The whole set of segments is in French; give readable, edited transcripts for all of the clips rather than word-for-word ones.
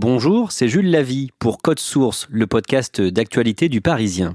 Bonjour, c'est Jules Lavie pour Code Source, le podcast d'actualité du Parisien.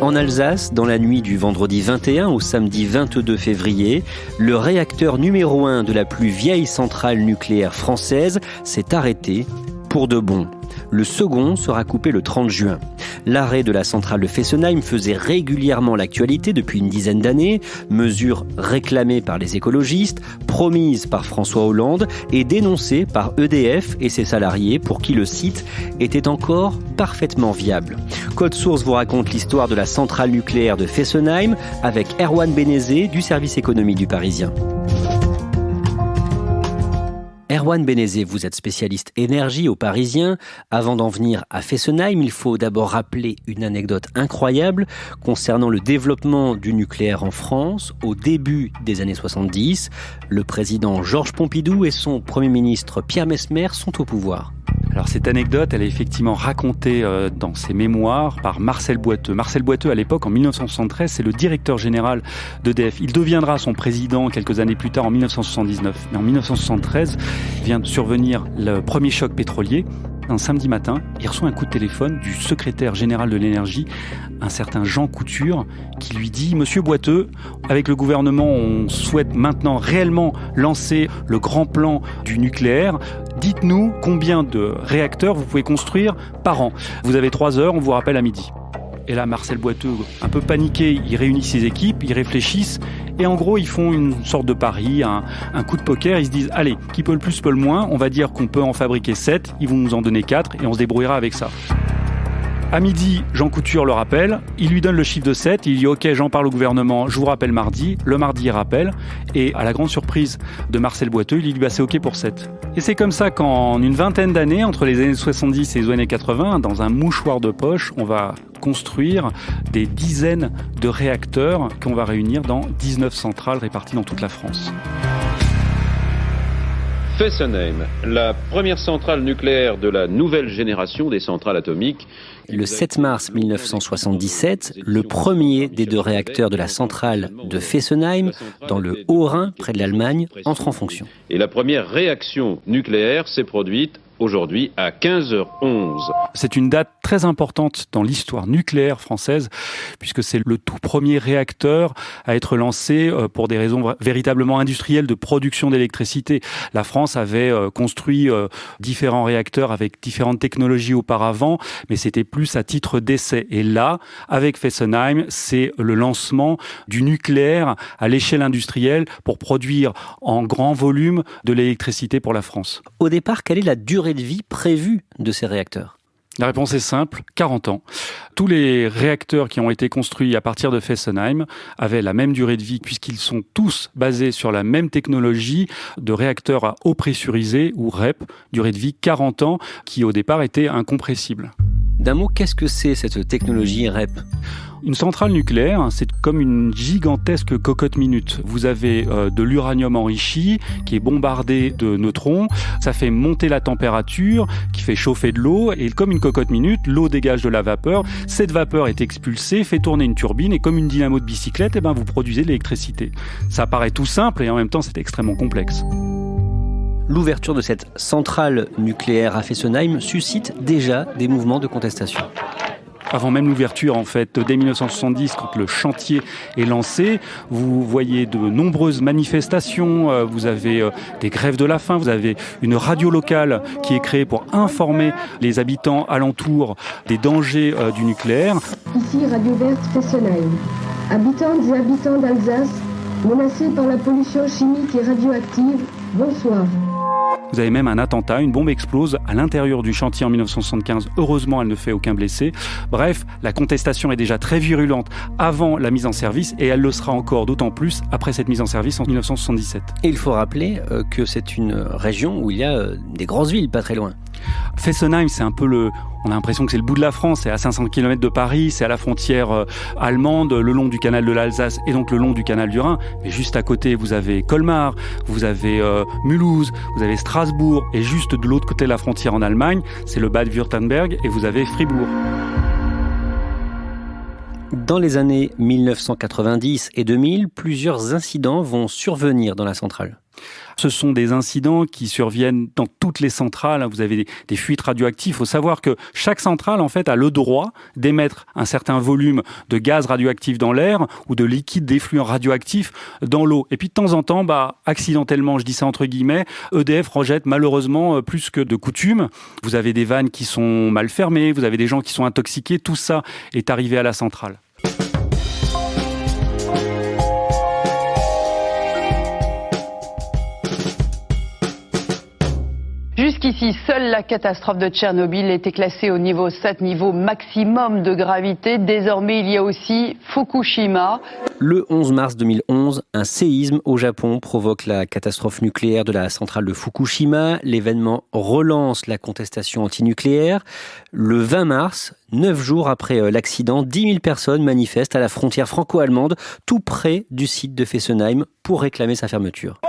En Alsace, dans la nuit du vendredi 21 au samedi 22 février, le réacteur numéro 1 de la plus vieille centrale nucléaire française s'est arrêté pour de bon. Le second sera coupé le 30 juin. L'arrêt de la centrale de Fessenheim faisait régulièrement l'actualité depuis une dizaine d'années, mesure réclamée par les écologistes, promise par François Hollande et dénoncée par EDF et ses salariés pour qui le site était encore parfaitement viable. Code Source vous raconte l'histoire de la centrale nucléaire de Fessenheim avec Erwan Benezet du service économie du Parisien. Erwan Benezet, vous êtes spécialiste énergie au Parisien. Avant d'en venir à Fessenheim, il faut d'abord rappeler une anecdote incroyable concernant le développement du nucléaire en France. Au début des années 70, le président Georges Pompidou et son Premier ministre Pierre Messmer sont au pouvoir. Alors cette anecdote, elle est effectivement racontée dans ses mémoires par Marcel Boiteux. Marcel Boiteux, à l'époque, en 1973, c'est le directeur général d'EDF. Il deviendra son président quelques années plus tard, en 1979. Mais en 1973, vient de survenir le premier choc pétrolier. Un samedi matin, il reçoit un coup de téléphone du secrétaire général de l'énergie, un certain Jean Couture, qui lui dit « Monsieur Boiteux, avec le gouvernement, on souhaite maintenant réellement lancer le grand plan du nucléaire. Dites-nous combien de réacteurs vous pouvez construire par an. Vous avez 3 heures, on vous rappelle à midi. » Et là, Marcel Boiteux, un peu paniqué, il réunit ses équipes, ils réfléchissent et en gros, ils font une sorte de pari, un coup de poker. Ils se disent, allez, qui peut le plus, peut le moins. On va dire qu'on peut en fabriquer 7, ils vont nous en donner 4 et on se débrouillera avec ça. À midi, Jean Couture le rappelle, il lui donne le chiffre de 7, il dit « Ok, j'en parle au gouvernement, je vous rappelle mardi ». Le mardi, il rappelle, et à la grande surprise de Marcel Boiteux, il lui dit « C'est ok pour 7 ». Et c'est comme ça qu'en une vingtaine d'années, entre les années 70 et les années 80, dans un mouchoir de poche, on va construire des dizaines de réacteurs qu'on va réunir dans 19 centrales réparties dans toute la France. Fessenheim, la première centrale nucléaire de la nouvelle génération des centrales atomiques. Le 7 mars 1977, le premier des 2 réacteurs de la centrale de Fessenheim, dans le Haut-Rhin, près de l'Allemagne, entre en fonction. Et la première réaction nucléaire s'est produite aujourd'hui à 15h11. C'est une date très importante dans l'histoire nucléaire française, puisque c'est le tout premier réacteur à être lancé pour des raisons véritablement industrielles de production d'électricité. La France avait construit différents réacteurs avec différentes technologies auparavant, mais c'était plus à titre d'essai. Et là, avec Fessenheim, c'est le lancement du nucléaire à l'échelle industrielle pour produire en grand volume de l'électricité pour la France. Au départ, quelle est la durée de vie prévue de ces réacteurs ? La réponse est simple, 40 ans. Tous les réacteurs qui ont été construits à partir de Fessenheim avaient la même durée de vie puisqu'ils sont tous basés sur la même technologie de réacteurs à eau pressurisée ou REP, durée de vie 40 ans, qui au départ était incompressible. D'un mot, qu'est-ce que c'est cette technologie REP ? Une centrale nucléaire, c'est comme une gigantesque cocotte minute. Vous avez de l'uranium enrichi qui est bombardé de neutrons. Ça fait monter la température, qui fait chauffer de l'eau. Et comme une cocotte minute, l'eau dégage de la vapeur. Cette vapeur est expulsée, fait tourner une turbine. Et comme une dynamo de bicyclette, vous produisez de l'électricité. Ça paraît tout simple et en même temps, c'est extrêmement complexe. L'ouverture de cette centrale nucléaire à Fessenheim suscite déjà des mouvements de contestation. Avant même l'ouverture, en fait, dès 1970, quand le chantier est lancé, vous voyez de nombreuses manifestations, vous avez des grèves de la faim, vous avez une radio locale qui est créée pour informer les habitants alentours des dangers du nucléaire. Ici Radio Verte Fessenheim. Habitantes et habitants d'Alsace, menacés par la pollution chimique et radioactive, bonsoir. Vous avez même un attentat, une bombe explose à l'intérieur du chantier en 1975. Heureusement, elle ne fait aucun blessé. Bref, la contestation est déjà très virulente avant la mise en service et elle le sera encore d'autant plus après cette mise en service en 1977. Et il faut rappeler que c'est une région où il y a des grosses villes pas très loin. Fessenheim, c'est un peu on a l'impression que c'est le bout de la France, c'est à 500 km de Paris, c'est à la frontière allemande, le long du canal de l'Alsace et donc le long du canal du Rhin. Mais juste à côté, vous avez Colmar, vous avez Mulhouse, vous avez Strasbourg et juste de l'autre côté de la frontière en Allemagne, c'est le Bade-Württemberg et vous avez Fribourg. Dans les années 1990 et 2000, plusieurs incidents vont survenir dans la centrale. Ce sont des incidents qui surviennent dans toutes les centrales. Vous avez des fuites radioactives. Il faut savoir que chaque centrale, en fait, a le droit d'émettre un certain volume de gaz radioactif dans l'air ou de liquide d'effluent radioactif dans l'eau. Et puis, de temps en temps, accidentellement, je dis ça entre guillemets, EDF rejette malheureusement plus que de coutume. Vous avez des vannes qui sont mal fermées, vous avez des gens qui sont intoxiqués. Tout ça est arrivé à la centrale. Jusqu'ici, seule la catastrophe de Tchernobyl était classée au niveau 7, niveau maximum de gravité. Désormais, il y a aussi Fukushima. Le 11 mars 2011, un séisme au Japon provoque la catastrophe nucléaire de la centrale de Fukushima. L'événement relance la contestation antinucléaire. Le 20 mars, 9 jours après l'accident, 10 000 personnes manifestent à la frontière franco-allemande, tout près du site de Fessenheim, pour réclamer sa fermeture.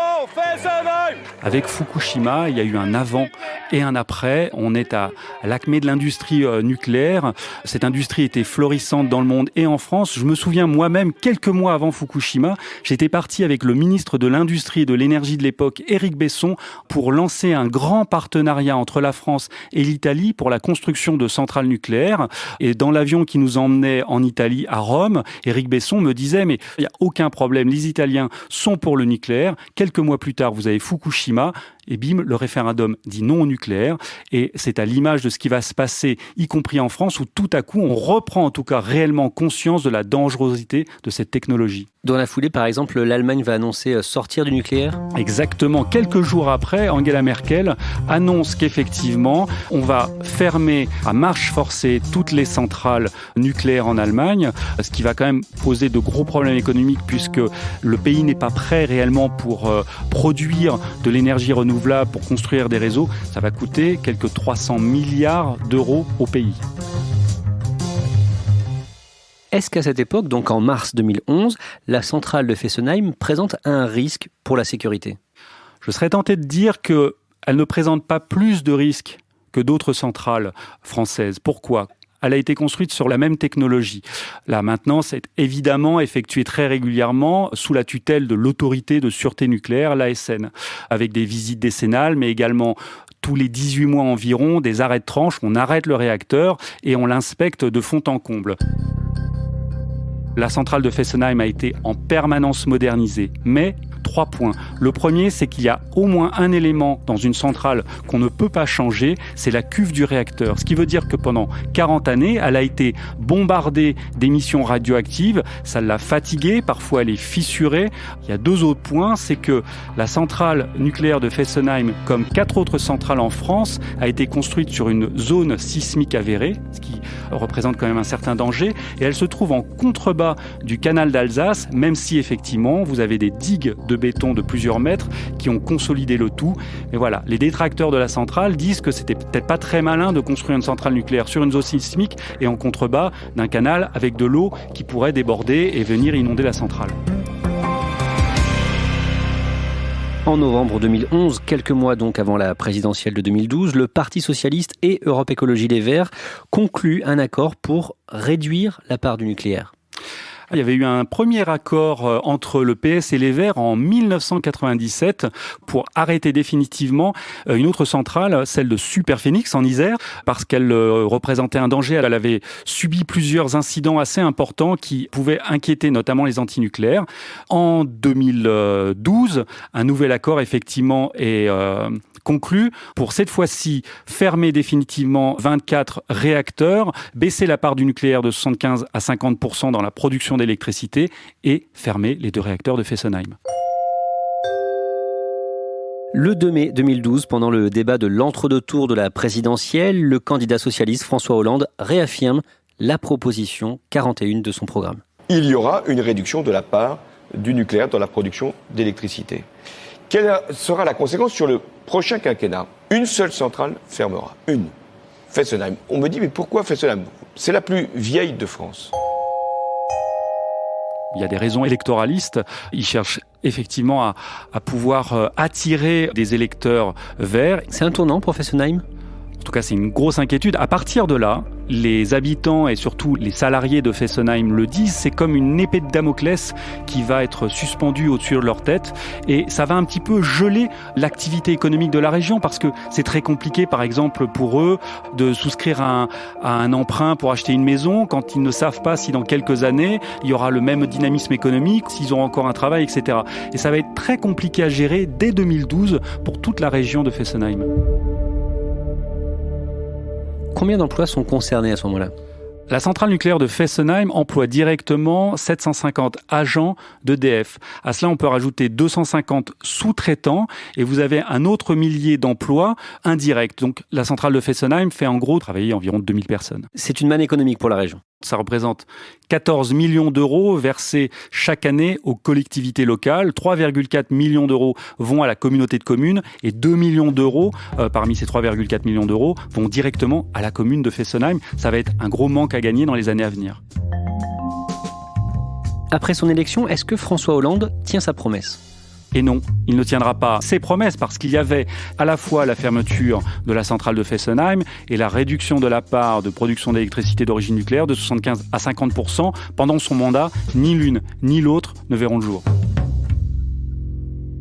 Avec Fukushima, il y a eu un avant et un après. On est à l'acmé de l'industrie nucléaire. Cette industrie était florissante dans le monde et en France. Je me souviens moi-même, quelques mois avant Fukushima, j'étais parti avec le ministre de l'Industrie et de l'Énergie de l'époque, Éric Besson, pour lancer un grand partenariat entre la France et l'Italie pour la construction de centrales nucléaires. Et dans l'avion qui nous emmenait en Italie, à Rome, Éric Besson me disait « Mais il n'y a aucun problème, les Italiens sont pour le nucléaire. Quelques mois plus tard, vous avez Fukushima. » Et bim, le référendum dit non au nucléaire. Et c'est à l'image de ce qui va se passer, y compris en France, où tout à coup, on reprend en tout cas réellement conscience de la dangerosité de cette technologie. Dans la foulée, par exemple, l'Allemagne va annoncer sortir du nucléaire ? Exactement. Quelques jours après, Angela Merkel annonce qu'effectivement, on va fermer à marche forcée toutes les centrales nucléaires en Allemagne, ce qui va quand même poser de gros problèmes économiques puisque le pays n'est pas prêt réellement pour produire de l'énergie renouvelable, pour construire des réseaux. Ça va coûter quelques 300 milliards d'euros au pays. Est-ce qu'à cette époque, donc en mars 2011, la centrale de Fessenheim présente un risque pour la sécurité ? Je serais tenté de dire qu'elle ne présente pas plus de risques que d'autres centrales françaises. Pourquoi ? Elle a été construite sur la même technologie. La maintenance est évidemment effectuée très régulièrement sous la tutelle de l'autorité de sûreté nucléaire, l'ASN, avec des visites décennales, mais également tous les 18 mois environ, des arrêts de tranche. On arrête le réacteur et on l'inspecte de fond en comble. La centrale de Fessenheim a été en permanence modernisée, mais 3 points. Le premier, c'est qu'il y a au moins un élément dans une centrale qu'on ne peut pas changer, c'est la cuve du réacteur. Ce qui veut dire que pendant 40 années, elle a été bombardée d'émissions radioactives, ça l'a fatiguée, parfois elle est fissurée. Il y a 2 autres points, c'est que la centrale nucléaire de Fessenheim, comme 4 autres centrales en France, a été construite sur une zone sismique avérée, ce qui représente quand même un certain danger, et elle se trouve en contrebas du canal d'Alsace, même si effectivement vous avez des digues de béton de plusieurs mètres qui ont consolidé le tout. Mais voilà, les détracteurs de la centrale disent que c'était peut-être pas très malin de construire une centrale nucléaire sur une zone sismique et en contrebas d'un canal avec de l'eau qui pourrait déborder et venir inonder la centrale. En novembre 2011, quelques mois donc avant la présidentielle de 2012, le Parti socialiste et Europe Écologie Les Verts concluent un accord pour réduire la part du nucléaire. Il y avait eu un premier accord entre le PS et les Verts en 1997 pour arrêter définitivement une autre centrale, celle de Superphénix en Isère, parce qu'elle représentait un danger. Elle avait subi plusieurs incidents assez importants qui pouvaient inquiéter notamment les antinucléaires. En 2012, un nouvel accord effectivement est conclu pour cette fois-ci fermer définitivement 24 réacteurs, baisser la part du nucléaire de 75 à 50% dans la production d'électricité et fermer les 2 réacteurs de Fessenheim. Le 2 mai 2012, pendant le débat de l'entre-deux-tours de la présidentielle, le candidat socialiste François Hollande réaffirme la proposition 41 de son programme. Il y aura une réduction de la part du nucléaire dans la production d'électricité. Quelle sera la conséquence sur le prochain quinquennat ? Une seule centrale fermera. Une. Fessenheim. On me dit, mais pourquoi Fessenheim ? C'est la plus vieille de France. Il y a des raisons électoralistes. Ils cherchent effectivement à pouvoir attirer des électeurs verts. C'est un tournant pour Fessenheim ? En tout cas, c'est une grosse inquiétude. À partir de là, les habitants et surtout les salariés de Fessenheim le disent, c'est comme une épée de Damoclès qui va être suspendue au-dessus de leur tête et ça va un petit peu geler l'activité économique de la région parce que c'est très compliqué, par exemple, pour eux de souscrire à un emprunt pour acheter une maison quand ils ne savent pas si dans quelques années, il y aura le même dynamisme économique, s'ils auront encore un travail, etc. Et ça va être très compliqué à gérer dès 2012 pour toute la région de Fessenheim. Combien d'emplois sont concernés à ce moment-là ? La centrale nucléaire de Fessenheim emploie directement 750 agents d'EDF. À cela, on peut rajouter 250 sous-traitants et vous avez un autre millier d'emplois indirects. Donc la centrale de Fessenheim fait en gros travailler environ 2000 personnes. C'est une manne économique pour la région. Ça représente 14 millions d'euros versés chaque année aux collectivités locales. 3,4 millions d'euros vont à la communauté de communes et 2 millions d'euros, parmi ces 3,4 millions d'euros, vont directement à la commune de Fessenheim. Ça va être un gros manque à gagner dans les années à venir. Après son élection, est-ce que François Hollande tient sa promesse ? Et non, il ne tiendra pas ses promesses parce qu'il y avait à la fois la fermeture de la centrale de Fessenheim et la réduction de la part de production d'électricité d'origine nucléaire de 75 à 50%. Pendant son mandat, ni l'une ni l'autre ne verront le jour.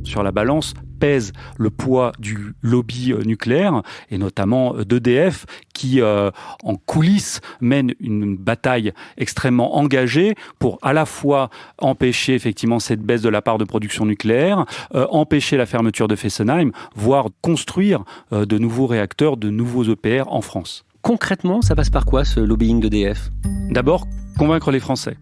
Sur la balance pèse le poids du lobby nucléaire et notamment d'EDF qui, en coulisses, mène une bataille extrêmement engagée pour à la fois empêcher effectivement cette baisse de la part de production nucléaire, empêcher la fermeture de Fessenheim, voire construire de nouveaux réacteurs, de nouveaux EPR en France. Concrètement, ça passe par quoi ce lobbying d'EDF ? D'abord, convaincre les Français.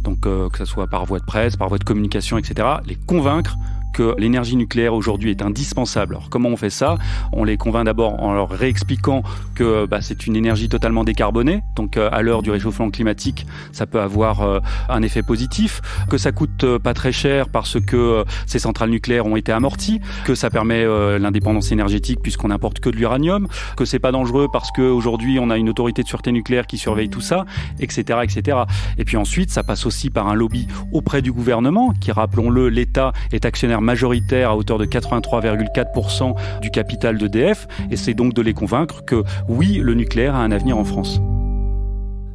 Donc que ce soit par voie de presse, par voie de communication, etc. Les convaincre que l'énergie nucléaire aujourd'hui est indispensable. Alors comment on fait ça ? On les convainc d'abord en leur réexpliquant que c'est une énergie totalement décarbonée, donc à l'heure du réchauffement climatique, ça peut avoir un effet positif, que ça coûte pas très cher parce que ces centrales nucléaires ont été amorties, que ça permet l'indépendance énergétique puisqu'on n'importe que de l'uranium, que c'est pas dangereux parce qu'aujourd'hui on a une autorité de sûreté nucléaire qui surveille tout ça, etc., etc. Et puis ensuite, ça passe aussi par un lobby auprès du gouvernement, qui, rappelons-le, l'État est actionnaire majoritaire à hauteur de 83,4% du capital d'EDF, et c'est donc de les convaincre que oui, le nucléaire a un avenir en France.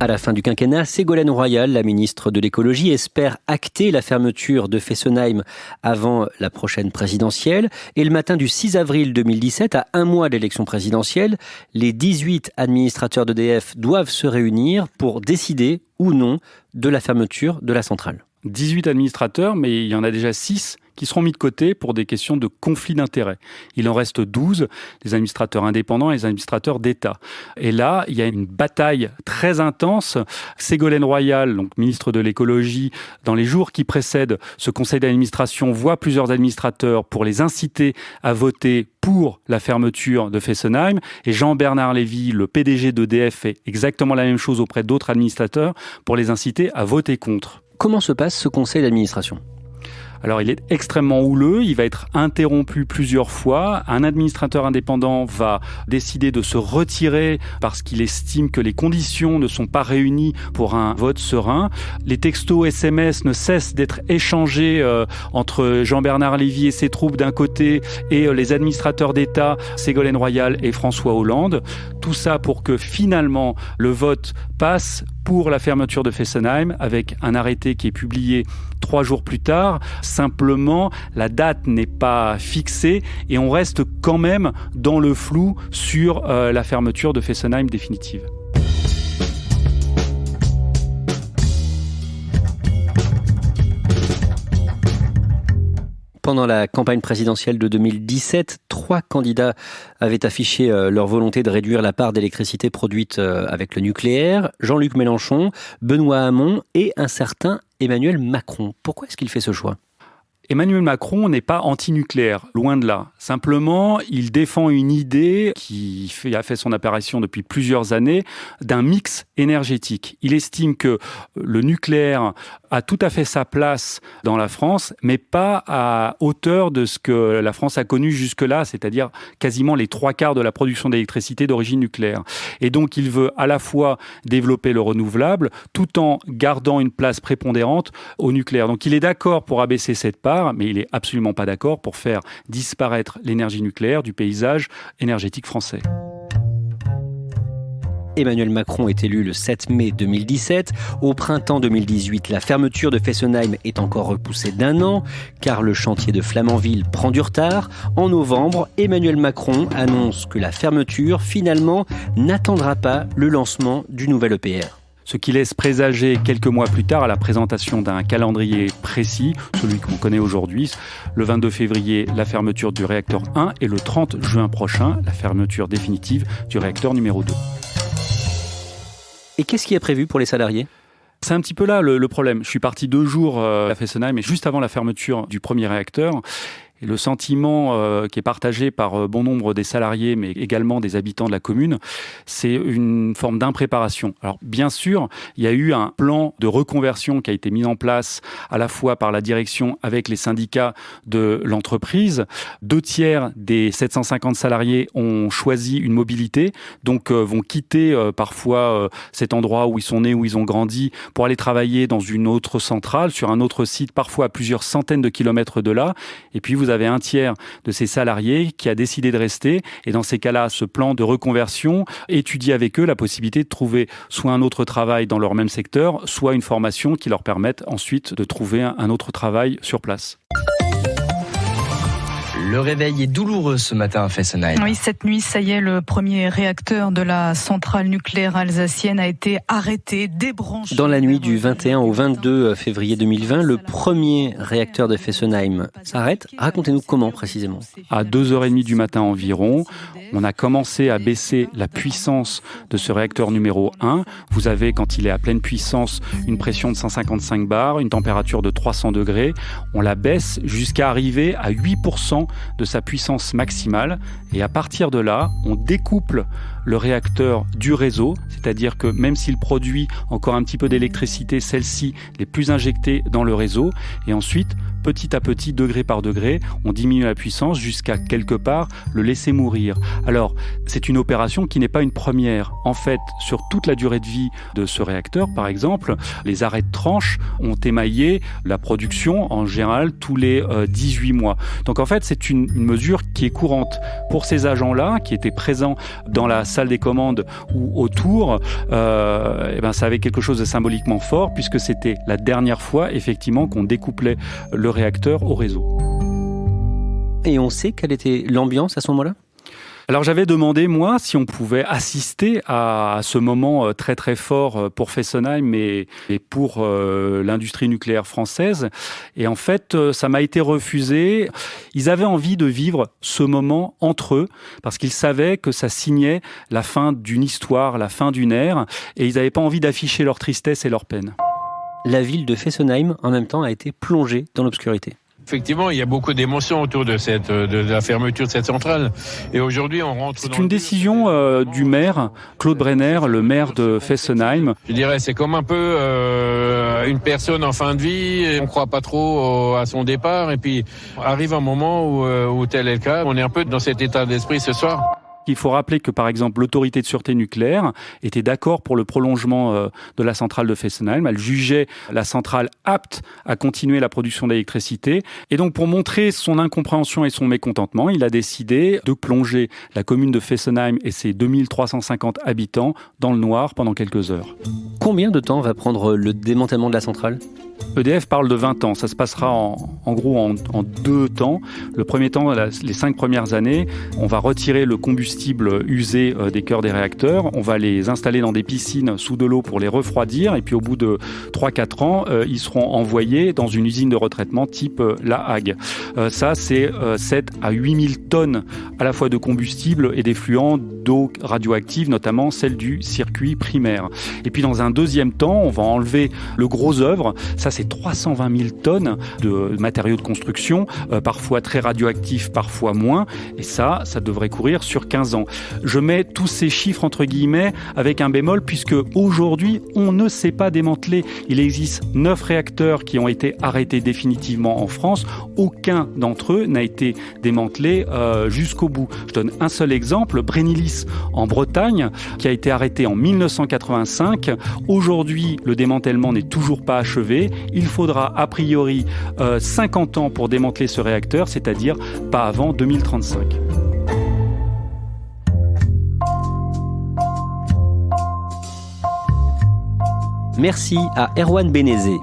À la fin du quinquennat, Ségolène Royal, la ministre de l'écologie, espère acter la fermeture de Fessenheim avant la prochaine présidentielle. Et le matin du 6 avril 2017, à un mois de l'élection présidentielle, les 18 administrateurs d'EDF doivent se réunir pour décider ou non de la fermeture de la centrale. 18 administrateurs, mais il y en a déjà 6 qui seront mis de côté pour des questions de conflit d'intérêts. Il en reste 12, les administrateurs indépendants et les administrateurs d'État. Et là, il y a une bataille très intense. Ségolène Royal, donc ministre de l'écologie, dans les jours qui précèdent ce conseil d'administration, voit plusieurs administrateurs pour les inciter à voter pour la fermeture de Fessenheim. Et Jean-Bernard Lévy, le PDG d'EDF, fait exactement la même chose auprès d'autres administrateurs pour les inciter à voter contre. Comment se passe ce conseil d'administration ? Alors, il est extrêmement houleux, il va être interrompu plusieurs fois. Un administrateur indépendant va décider de se retirer parce qu'il estime que les conditions ne sont pas réunies pour un vote serein. Les textos SMS ne cessent d'être échangés entre Jean-Bernard Lévy et ses troupes d'un côté et les administrateurs d'État, Ségolène Royal et François Hollande. Tout ça pour que finalement le vote passe pour la fermeture de Fessenheim avec un arrêté qui est publié 3 jours plus tard. Simplement, la date n'est pas fixée et on reste quand même dans le flou sur la fermeture de Fessenheim définitive. Pendant la campagne présidentielle de 2017, 3 candidats avaient affiché leur volonté de réduire la part d'électricité produite avec le nucléaire. Jean-Luc Mélenchon, Benoît Hamon et un certain Emmanuel Macron. Pourquoi est-ce qu'il fait ce choix ? Emmanuel Macron n'est pas anti-nucléaire, loin de là. Simplement, il défend une idée qui a fait son apparition depuis plusieurs années d'un mix énergétique. Il estime que le nucléaire a tout à fait sa place dans la France, mais pas à hauteur de ce que la France a connu jusque-là, c'est-à-dire quasiment les 3/4 de la production d'électricité d'origine nucléaire. Et donc, il veut à la fois développer le renouvelable, tout en gardant une place prépondérante au nucléaire. Donc, il est d'accord pour abaisser cette part, mais il n'est absolument pas d'accord pour faire disparaître l'énergie nucléaire du paysage énergétique français. Emmanuel Macron est élu le 7 mai 2017. Au printemps 2018, la fermeture de Fessenheim est encore repoussée d'1 an, car le chantier de Flamanville prend du retard. En novembre, Emmanuel Macron annonce que la fermeture, finalement, n'attendra pas le lancement du nouvel EPR. Ce qui laisse présager quelques mois plus tard à la présentation d'un calendrier précis, celui qu'on connaît aujourd'hui. Le 22 février, la fermeture du réacteur 1 et le 30 juin prochain, la fermeture définitive du réacteur numéro 2. Et qu'est-ce qui est prévu pour les salariés ? C'est un petit peu là le problème. Je suis parti 2 jours à Fessenheim, mais juste avant la fermeture du premier réacteur. Et le sentiment qui est partagé par bon nombre des salariés, mais également des habitants de la commune, c'est une forme d'impréparation. Alors bien sûr, il y a eu un plan de reconversion qui a été mis en place à la fois par la direction avec les syndicats de l'entreprise. 2/3 des 750 salariés ont choisi une mobilité, donc vont quitter parfois cet endroit où ils sont nés, où ils ont grandi, pour aller travailler dans une autre centrale, sur un autre site, parfois à plusieurs centaines de kilomètres de là. Et puis vous avez 1/3 de ces salariés qui a décidé de rester. Et dans ces cas-là, ce plan de reconversion étudie avec eux la possibilité de trouver soit un autre travail dans leur même secteur, soit une formation qui leur permette ensuite de trouver un autre travail sur place. Le réveil est douloureux ce matin à Fessenheim. Oui, cette nuit, ça y est, le premier réacteur de la centrale nucléaire alsacienne a été arrêté, débranché. Dans la nuit du 21 au 22 février 2020, le premier réacteur de Fessenheim s'arrête. Racontez-nous comment précisément. À 2h30 du matin environ, on a commencé à baisser la puissance de ce réacteur numéro 1. Vous avez, quand il est à pleine puissance, une pression de 155 bars, une température de 300 degrés. On la baisse jusqu'à arriver à 8% de sa puissance maximale. Et à partir de là, on découple le réacteur du réseau, c'est-à-dire que même s'il produit encore un petit peu d'électricité, celle-ci n'est plus injectée dans le réseau. Et ensuite, petit à petit, degré par degré, on diminue la puissance jusqu'à quelque part le laisser mourir. Alors, c'est une opération qui n'est pas une première. En fait, sur toute la durée de vie de ce réacteur, par exemple, les arrêts de tranche ont émaillé la production, en général, tous les 18 mois. Donc en fait, c'est une mesure qui est courante. Pour ces agents-là, qui étaient présents dans la salle des commandes ou autour, ça avait quelque chose de symboliquement fort, puisque c'était la dernière fois, effectivement, qu'on découplait le réacteur au réseau. Et on sait quelle était l'ambiance à ce moment-là ? Alors j'avais demandé, moi, si on pouvait assister à ce moment très très fort pour Fessenheim et pour l'industrie nucléaire française. Et en fait, ça m'a été refusé. Ils avaient envie de vivre ce moment entre eux, parce qu'ils savaient que ça signait la fin d'une histoire, la fin d'une ère, et ils n'avaient pas envie d'afficher leur tristesse et leur peine. La ville de Fessenheim, en même temps, a été plongée dans l'obscurité. Effectivement, il y a beaucoup d'émotions autour de la fermeture de cette centrale. Et aujourd'hui, on rentre. C'est une décision du maire, Claude Brenner, le maire de Fessenheim. Je dirais, c'est comme un peu une personne en fin de vie. Et on ne croit pas trop à son départ. Et puis, arrive un moment où tel est le cas. On est un peu dans cet état d'esprit ce soir. Il faut rappeler que, par exemple, l'autorité de sûreté nucléaire était d'accord pour le prolongement de la centrale de Fessenheim. Elle jugeait la centrale apte à continuer la production d'électricité. Et donc, pour montrer son incompréhension et son mécontentement, il a décidé de plonger la commune de Fessenheim et ses 2350 habitants dans le noir pendant quelques heures. Combien de temps va prendre le démantèlement de la centrale ? EDF parle de 20 ans. Ça se passera en gros en 2 temps. Le premier temps, les 5 premières années, on va retirer le combustible usé des cœurs des réacteurs. On va les installer dans des piscines sous de l'eau pour les refroidir. Et puis au bout de 3-4 ans, ils seront envoyés dans une usine de retraitement type La Hague. Ça, c'est 7 à 8000 tonnes à la fois de combustible et d'effluents d'eau radioactive, notamment celle du circuit primaire. Et puis dans un deuxième temps, on va enlever le gros œuvre. Ça, c'est 320 000 tonnes de matériaux de construction, parfois très radioactifs, parfois moins. Et ça devrait courir sur 15 ans. Je mets tous ces chiffres entre guillemets avec un bémol, puisque aujourd'hui, on ne sait pas démanteler. Il existe 9 réacteurs qui ont été arrêtés définitivement en France. Aucun d'entre eux n'a été démantelé jusqu'au bout. Je donne un seul exemple, Brennilis en Bretagne, qui a été arrêté en 1985. Aujourd'hui, le démantèlement n'est toujours pas achevé. Il faudra a priori 50 ans pour démanteler ce réacteur, c'est-à-dire pas avant 2035. Merci à Erwan Benezé.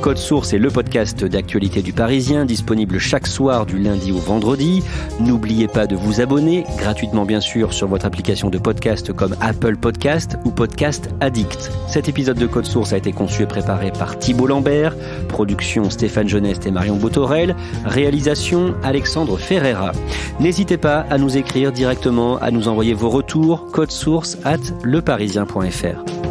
Code Source est le podcast d'actualité du Parisien, disponible chaque soir du lundi au vendredi. N'oubliez pas de vous abonner, gratuitement bien sûr, sur votre application de podcast comme Apple Podcast ou Podcast Addict. Cet épisode de Code Source a été conçu et préparé par Thibault Lambert, production Stéphane Geneste et Marion Botorel, réalisation Alexandre Ferreira. N'hésitez pas à nous écrire directement, à nous envoyer vos retours, codesource@leparisien.fr.